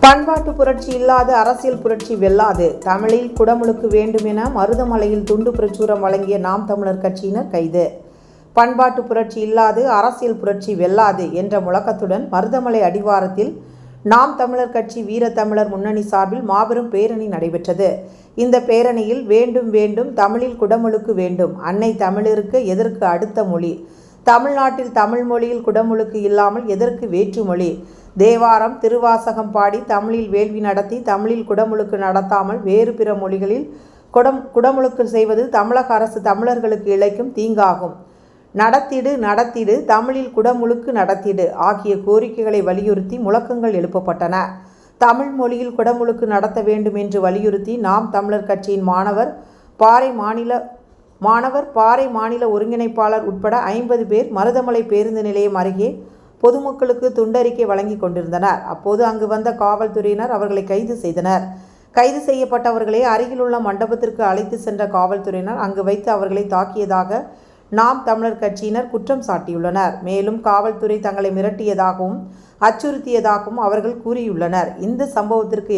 பண்பாட்டு புரட்சி இல்லாத அரசியல் புரட்சி வெல்லாது. தமிழில் குடமுழுக்கு வேண்டும் என மருதமலையில் துண்டு பிரச்சுரம் வழங்கிய நாம் தமிழர் கட்சியினர் கைது. பண்பாட்டு புரட்சி இல்லாது அரசியல் புரட்சி வெல்லாது என்ற முழக்கத்துடன் மருதமலை அடிவாரத்தில் நாம் தமிழர் கட்சி வீரத்தமிழர் முன்னணி சார்பில் மாபெரும் பேரணி நடைபெற்றது. இந்த பேரணியில் வேண்டும் வேண்டும் தமிழில் குடமுழுக்கு வேண்டும், அன்னை தமிழருக்கு எதற்கு அடுத்த மொழி, தமிழ்நாட்டில் தமிழ் மொழியில் குடமுழுக்கு இல்லாமல் எதற்கு வேற்றுமொழி, தேவாரம் திருவாசகம் பாடி தமிழில் வேள்வி நடத்தி தமிழில் குடமுழுக்கு நடத்தாமல் வேறு பிற மொழிகளில் குடமுழுக்கு செய்வது தமிழக அரசு தமிழர்களுக்கு இழைக்கும் தீங்காகும். நடத்திடு தமிழில் குடமுழுக்கு நடத்திடு ஆகிய கோரிக்கைகளை வலியுறுத்தி முழக்கங்கள் எழுப்பப்பட்டன. தமிழ் மொழியில் குடமுழுக்கு நடத்த வேண்டும் என்று வலியுறுத்தி நாம் தமிழர் கட்சியின் பாறை மாநில ஒருங்கிணைப்பாளர் உட்பட 50 பேர் மருதமலை பேருந்து நிலையம் அருகே பொதுமக்களுக்கு துண்டறிக்கை வழங்கி கொண்டிருந்தனர். அப்போது அங்கு வந்த காவல்துறையினர் அவர்களை கைது செய்தனர். கைது செய்யப்பட்டவர்களை அருகிலுள்ள மண்டபத்திற்கு அழைத்து சென்ற காவல்துறையினர் அங்கு வைத்து அவர்களை தாக்கியதாக நாம் தமிழர் கட்சியினர் குற்றம் சாட்டியுள்ளனர். மேலும் காவல்துறை தங்களை மிரட்டியதாகவும் அச்சுறுத்தியதாகவும் அவர்கள் கூறியுள்ளனர். இந்த சம்பவத்திற்கு